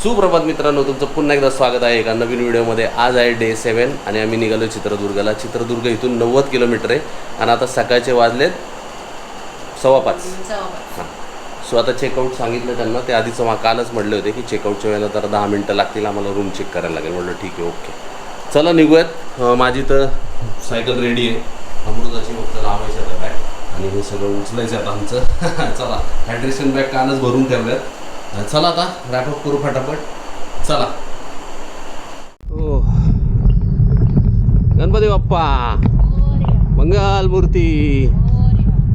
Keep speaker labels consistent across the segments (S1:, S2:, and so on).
S1: सुप्रभात मित्रांनो, तुमचं पुन्हा एकदा स्वागत आहे एका नवीन व्हिडिओमध्ये। आज आहे डे 7 आणि आम्ही निघालो चित्रदुर्गला। चित्रदुर्ग इथून 90 किलोमीटर आहे आणि आता सकाळचे वाजलेत 5:15। हां, सो आता चेकआउट सांगितलं त्यांना। ते आधीच कालच म्हटले होते की चेकआउटच्या वेळेला तर 10 मिनटं लागतील, आम्हाला रूम चेक करायला लागेल। म्हटलं ठीक आहे, ओके, चला निघूयात। माझी तर सायकल रेडी आहे, अमृताची फक्त लावायची आता बॅग आणि हे सगळं उचलायचं आता आमचं। चला, हायड्रेशन बॅग कालच भरून ठेवल्यात। चला आता रॅपअप करू फटाफट, चला। ओ गणपती बाप्पा, मंगल मूर्ती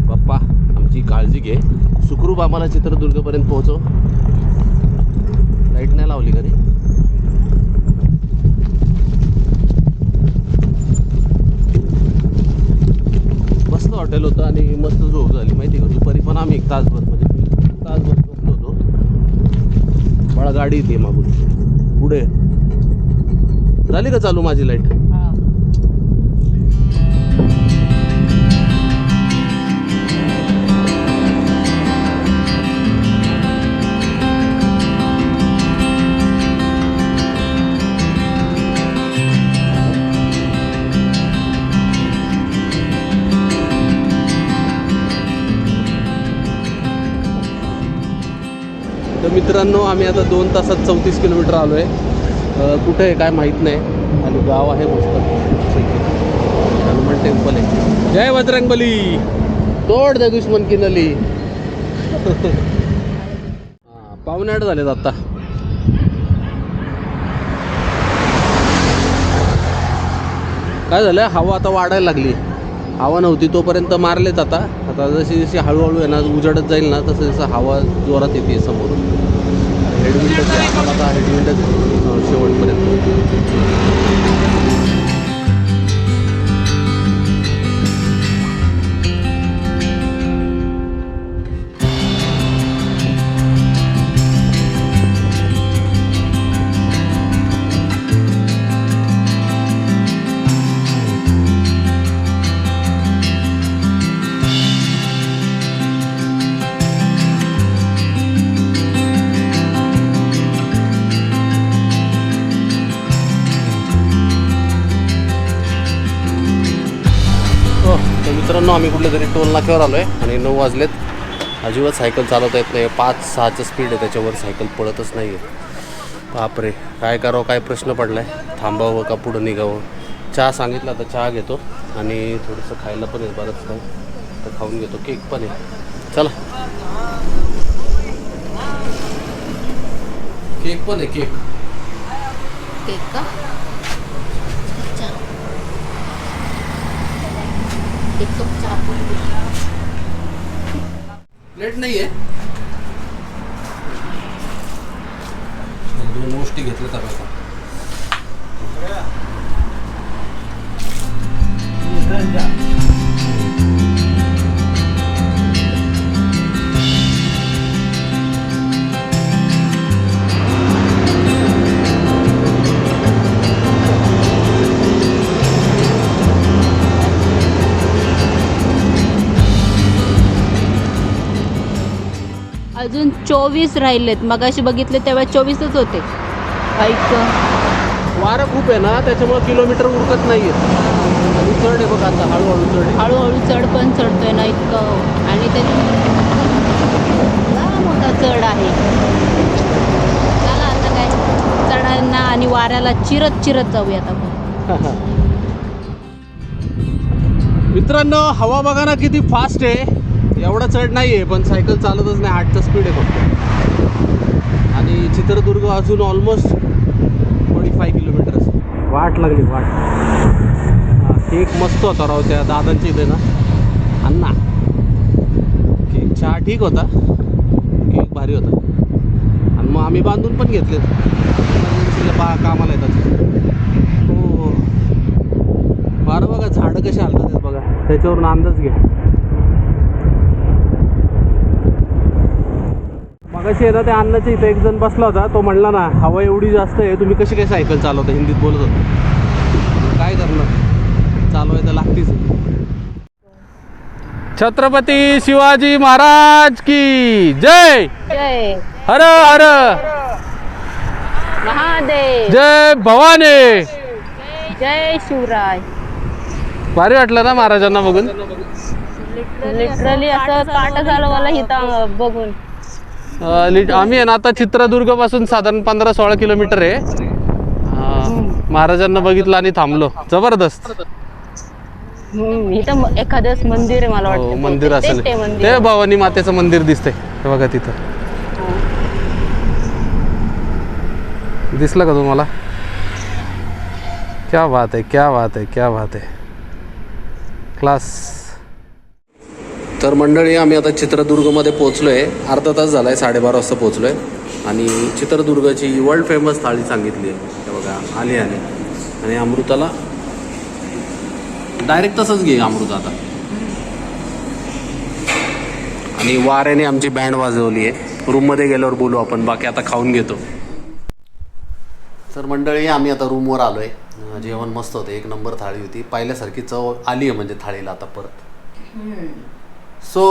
S1: बाप्पा, आमची काळजी घे, सुखरूप आम्हाला चित्रदुर्गपर्यंत पोहोचव। लाईट नाही लावली का रे? मस्त हॉटेल होतं आणि मस्त झोप झाली माहिती का। दुपारी पण आम्ही 1 तासभर तासभर झोपलो होतो। मला गाडी येते मागून, पुढे झाली का चालू माझी लाईट? तर मित्रांनो, आम्ही आता 2 तासात 34 किलोमीटर आलो आहे। कुठे आहे काय माहीत नाही, आणि गाव आहे मस्त, हनुमान टेम्पल आहे। जय बजरंगबली, तोड दे दुश्मन की नली। हां, 7:45 झालेत आता। काय झालं, हवा आता वाढायला लागली। हवा नव्हती तोपर्यंत मारलेत, आता जशी जशी हळूहळू आहे ना उजाडत जाईल ना, तसं जसं हवा जोरात येते समोरून। हेडविंडच आहे आम्हाला आता, हेडविंडच शेवटपर्यंत। मित्रांनो, आम्ही कुठल्या तरी टोल नाक्यावर आलो आहे आणि 9 वाजलेत। अजिबात सायकल चालवता येत नाही, 5-6चं स्पीड आहे, त्याच्यावर सायकल पळतच नाही आहे। बापरे, काय करावं, काय प्रश्न पडला आहे। थांबावं का पुढं निघावं? चहा सांगितलं, आता चहा घेतो आणि थोडंसं खायला पण आहे, बरंच काय तर खाऊन घेतो। केक पण आहे, चला। केक पण आहे, केक
S2: का?
S1: प्लेट नाही आहे, 2 गोष्टी घेतल्या तर आता।
S2: अजून 24 राहिलेत, मगाशी बघितले तेव्हा 24च होते। ऐक,
S1: वारं खूप आहे ना, त्याच्यामुळे किलोमीटर उरकत नाही आहे। आणि चढ आहे बघा, आता हळूहळू चढ,
S2: हळूहळू चढ पण चढतोय ना इतकं, आणि त्याची मोठा चढ आहे। चला आता काय, चढांना आणि वाऱ्याला चिरत चिरत जाऊयात आपण।
S1: मित्रांनो, हवा बघा ना किती फास्ट आहे। एवढा चढ नाही आहे, पण सायकल चालतच नाही, 8चं स्पीड आहे फक्त। आणि चित्रदुर्ग अजून ऑलमोस्ट 45 किलोमीटर। वाट लागली, वाट। हां, केक मस्त होता राव त्या दादांच्या इथे ना, अण्णा। केक, चहा ठीक होता, केक भारी होता। आणि मग आम्ही बांधून पण घेतलेत, कामाला येतात। हो, बरं बघा झाडं कशी हलतात बघा, त्याच्यावरून अंदाज घ्या। मगाशी आहे ना, त्या अन्नाच्या इथे एक जण बसला होता, तो म्हणला ना हवा एवढी जास्त आहे, तुम्ही कशी काय सायकल चालवता, हिंदीत बोलत होता। काय करणार, चालवायला लागतीच। छत्रपती शिवाजी महाराज की जय.
S2: जय.
S1: हर हर
S2: महादेव
S1: जय भवानी.
S2: जय शिवराय.
S1: भारी वाटलं ना महाराजांना बघून.
S2: लिटरली असं काट झालं मला इथं बघून.
S1: आम्ही आहे ना आता चित्रदुर्ग पासून साधारण 15-16 किलोमीटर आहे. महाराजांना बघितलं आणि थांबलो. जबरदस्त.
S2: इथं एखादं मंदिर आहे मला वाटतं.
S1: मंदिर असेल
S2: ते मंदिर.
S1: ते भवानी मातेचं मंदिर दिसतंय हे बघा तिथं. दिसलं का तुम्हाला? क्या बात आहे, क्या बात आहे, क्या बात आहे. क्लास. तर मंडळी आम्ही आता चित्रदुर्गमध्ये पोहोचलो आहे. अर्धा तास झाला आहे, 12:30 वाजता पोहोचलो आहे. आणि चित्रदुर्गाची वर्ल्ड फेमस थाळी सांगितली आहे. हे बघा आली. आणि अमृताला डायरेक्ट तसंच घे अमृता आता. आणि वाऱ्याने आमची बँड वाजवली आहे. रूममध्ये गेल्यावर बोलू आपण, बाकी आता खाऊन घेतो. तर मंडळी आम्ही आता रूमवर आलो आहे. जेवण मस्त होतं, 1 नंबर थाळी होती. पाहिल्यासारखी चव आली आहे म्हणजे थाळीला आता परत. सो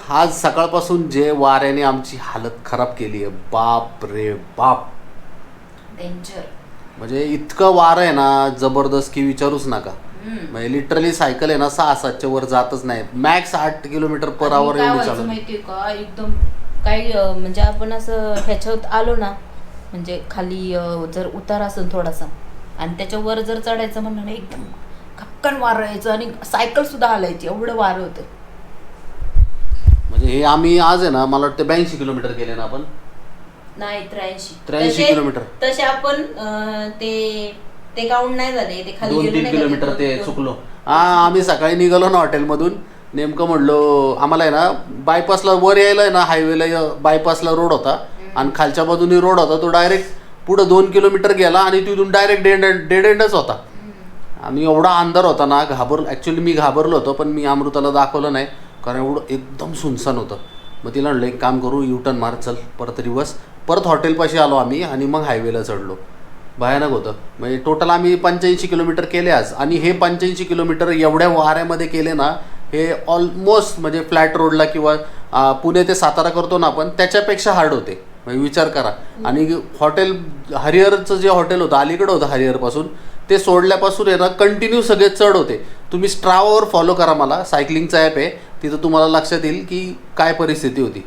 S1: आज सकाळपासून जे वाऱ्याने आमची हालत खराब केली आहे, बाप रे बाप.
S2: डेंजर.
S1: म्हणजे इतकं वारं आहे ना जबरदस्त की विचारूच नका. म्हणजे लिटरली सायकल आहे ना 6-7च्या वर जातच नाही. मॅक्स 8 किलोमीटर पर आवर एवढी चालू.
S2: माहितीये का एकदम काही म्हणजे आपण असं ह्याच्यात आलो ना, म्हणजे खाली जर उतार असेल थोडासा आणि त्याच्यावर जर चढायचं म्हणलं ना एकदम खपकन वारं यायचं आणि सायकल सुद्धा हलायची, एवढं वारं होतं.
S1: म्हणजे हे आम्ही आज आहे ना मला वाटतं 82 किलोमीटर केले ना आपण.
S2: नाही
S1: 83 किलोमीटर.
S2: तसे आपण ते काउंट नाही झाले, ते खाली
S1: 2-3 किलोमीटर ते चुकलो. आम्ही सकाळी निघालो ना हॉटेलमधून. नेमकं म्हणलो आम्हाला आहे ना बायपासला वर यायला आहे ना हायवेला बायपासला रोड होता आणि खालच्या बाजूनी रोड होता. तो डायरेक्ट पुढं 2 किलोमीटर गेला आणि तिथून डायरेक्ट डेड एंडच होता. आणि एवढा अंधार होता ना ॲक्च्युली मी घाबरलो होतो, पण मी अमृताला दाखवलं नाही कारण एवढं एकदम सुनसान होतं. मग तिला म्हणलं एक काम करू, युटर्न मार, चल परत रिवर्स. परत हॉटेलपाशी आलो आम्ही आणि मग हायवेला चढलो. भयानक होतं. म्हणजे टोटल आम्ही 85 किलोमीटर केले आज. आणि हे 85 किलोमीटर एवढ्या वाऱ्यामध्ये केले ना, हे ऑलमोस्ट म्हणजे फ्लॅट रोडला किंवा पुणे ते सातारा करतो ना आपण त्याच्यापेक्षा हार्ड होते. म्हणजे विचार करा. आणि हॉटेल हरिहरचं जे हॉटेल होतं अलीकडं होतं हरिहरपासून, ते सोडल्यापासून आहे ना कंटिन्यू सगळे चढ होते. तुम्ही स्ट्रावावर फॉलो करा, मला सायकलिंगचा ॲप आहे, तिथं तुम्हाला लक्षात येईल की काय परिस्थिती होती.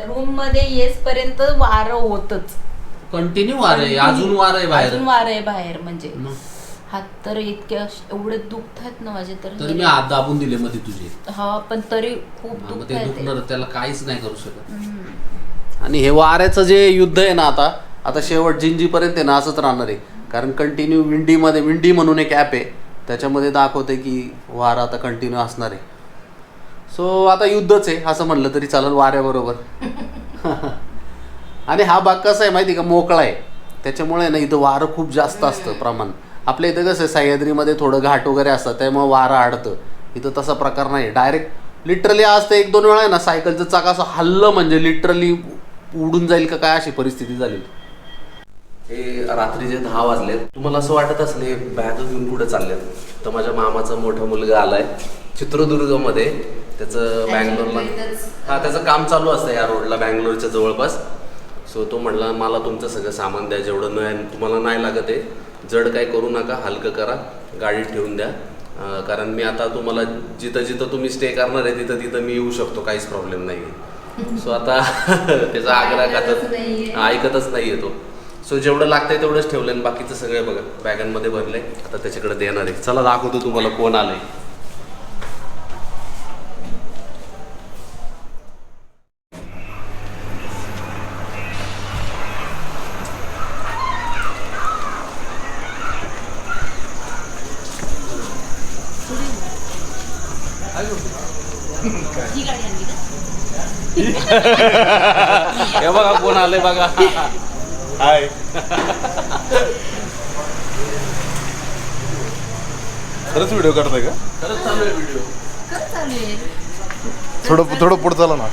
S2: रूम मध्ये येसपर्यंत वारं होतच,
S1: कंटिन्यू वारं आहे. अजून वारं आहे बाहेर.
S2: अजून वारं आहे बाहेर. म्हणजे हात तर इतके एवढे दुखतात ना माझे. तर
S1: मी हात दाबून दिले मध्ये तुझे.
S2: हा पण तरी खूप दुखतात.
S1: त्याला काहीच नाही करू शकत. आणि हे वाऱ्याचं जे युद्ध आहे ना आता शेवट जिंजीपर्यंत आहे ना असंच राहणार आहे. कारण कंटिन्यू विंडी म्हणून एक ॲप आहे, त्याच्यामध्ये दाखवते की वारा आता कंटिन्यू असणार आहे. सो आता युद्धच आहे असं म्हणलं तरी चालेल वाऱ्याबरोबर. आणि हा भाग कसा आहे माहिती का, मोकळा आहे. त्याच्यामुळे ना इथं वारं खूप जास्त असतं प्रमाण. आपल्या इथं कसं आहे सह्याद्रीमध्ये थोडं घाट वगैरे असतं त्यामुळे वारं अडतं. इथं तसा प्रकार नाही. डायरेक्ट लिटरली आज तर 1-2 वेळा आहे ना सायकलचं चाक असं हल्लं म्हणजे लिटरली उडून जाईल का काय अशी परिस्थिती झाली. हे रात्रीचे 10 वाजले. तुम्हाला असं वाटत असले बॅग घेऊन कुठे चालले, तर माझ्या मामाचा मोठा मुलगा आलाय चित्रदुर्गमध्ये. त्याचं बँगलोरला त्याचं काम चालू असतं या रोडला बँगलोरच्या जवळपास. सो तो म्हटला मला तुमचं सगळं सामान द्या, जेवढं तुम्हाला नाही लागत आहे. जड काय करू नका, हलकं करा, गाडीत ठेवून द्या. कारण मी आता तुम्हाला जिथं तुम्ही स्टे करणार आहे तिथं मी येऊ शकतो, काहीच प्रॉब्लेम नाही आहे. सो आता त्याचा आग्रह ऐकतच नाही आहे तो. सो जेवढं लागतंय तेवढंच ठेवलं आणि बाकीचं सगळं बघा बॅगांमध्ये भरलंय. आता त्याच्याकडे देणार आहे. चला दाखवतो तुम्हाला कोण आलंय. हे बघा कोण आलंय बघा. हाय.
S3: खरंच व्हिडिओ काढताय का?
S1: खरंच चालू आहे व्हिडिओ.
S3: थोडं पुढे चाला ना.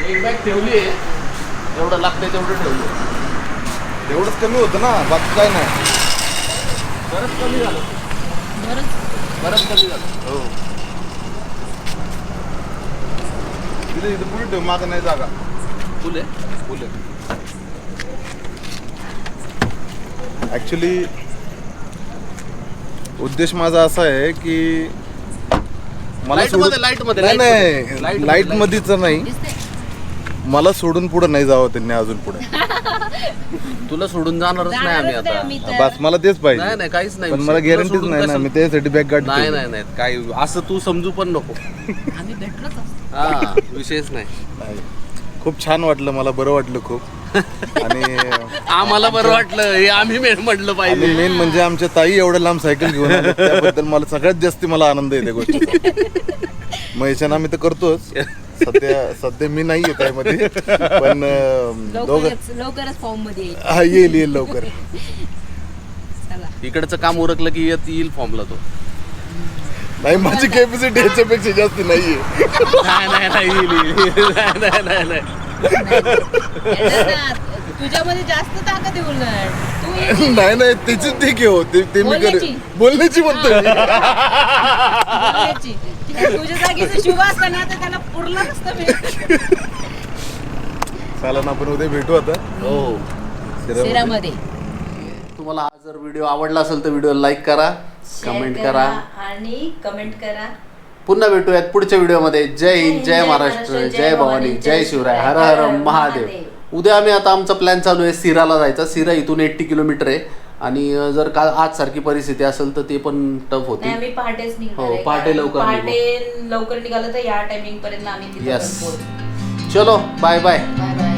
S1: एक बॅग ठेवली आहे, जेवढं लागतंय तेवढं ठेवलं.
S3: एवढंच कमी होतं ना, बाकी काय नाही.
S1: बरंच कमी झालं. बरंच कमी झालं.
S3: हो. इथं पुढे ठेव, मागं नाही जागा.
S1: फुल आहे.
S3: फुल आहे. ॲक्च्युली उद्देश माझा असा आहे की मला
S1: लाईटमध्ये
S3: नाही लाईट मध्येच नाही, मला सोडून पुढे नाही जावं त्यांनी अजून पुढे.
S1: तुला सोडून जाणारच नाही आम्ही आता.
S3: बस मला तेच
S1: नाही
S3: पाहिजे.
S1: नाही काहीच नाही
S3: पण
S1: विषय.
S3: मला
S1: तुला
S3: गॅरंटीच
S1: सोडून
S3: नाही ना,
S1: कसं-
S3: मी त्यासाठी बॅग गाडी
S1: नाही नाही नाही काही असं तू समजू पण नको.
S2: आम्ही भेटलोच असतो.
S1: हा विषयच नाही.
S3: नाही. खूप छान वाटलं, मला बरं वाटलं खूप. आणि
S1: आम्हाला बरं वाटलं हे आम्ही म्हटलं
S3: आणि
S1: पाहिजे.
S3: मेन म्हणजे आमच्या ताई एवढं लांब सायकल घेऊन आल्या, त्याबद्दल मला सगळ्यात जास्त मला आनंद आहे त्या गोष्टीचा. मग याच्यानं आम्ही तर करतोच. सध्या मी नाही आहे त्यामध्ये, पण दोघं
S2: लवकरच फॉर्म मध्ये येईल.
S3: हा येईल लवकर.
S2: चला.
S1: इकडचं काम उरकलं की येईल फॉर्मला तो.
S3: नाही, माझी कॅपॅसिटी याच्यापेक्षा जास्त नाहीये.
S1: नाही येईल. नाही
S2: तुझ्यामध्ये जास्त ताकद आहे उलट. तू ये.
S3: नाही त्याची ठीक आहे हो, ते मी
S2: बोलण्याची.
S3: बोलण्याची म्हणतो मी.
S2: बोलायची. तुझ्या जागेचं शुभ असतं ना तर त्याला पुरलं नसतं मी.
S3: चला ना, आपण उद्या भेटू आता
S1: हो.
S2: शहरामध्ये
S1: तुम्हाला हा जर व्हिडिओ आवडला असेल तर व्हिडिओ लाईक करा, कमेंट करा
S2: आणि कमेंट करा.
S1: पुन्हा भेटूयात पुढच्या व्हिडिओमध्ये. जय हिंद, जय महाराष्ट्र, जय भवानी, जय शिवराय, हर हर महादेव. उद्या आम्ही आता आमचा प्लॅन चालू आहे सिराला जायचा. सिरा इथून 80 किलोमीटर आहे आणि जर का आज सारखी परिस्थिती असेल तर ते पण टफ होती.
S2: आम्ही पहाटेच निघणार
S1: हो,
S2: आहे.
S1: पहाटे लवकर
S2: पहाटे लवकर निघालं तर या टायमिंग पर्यंत आम्ही तिथे
S1: Yes.
S2: पोहोचू.
S1: चलो बाय बाय.
S2: Bye bye.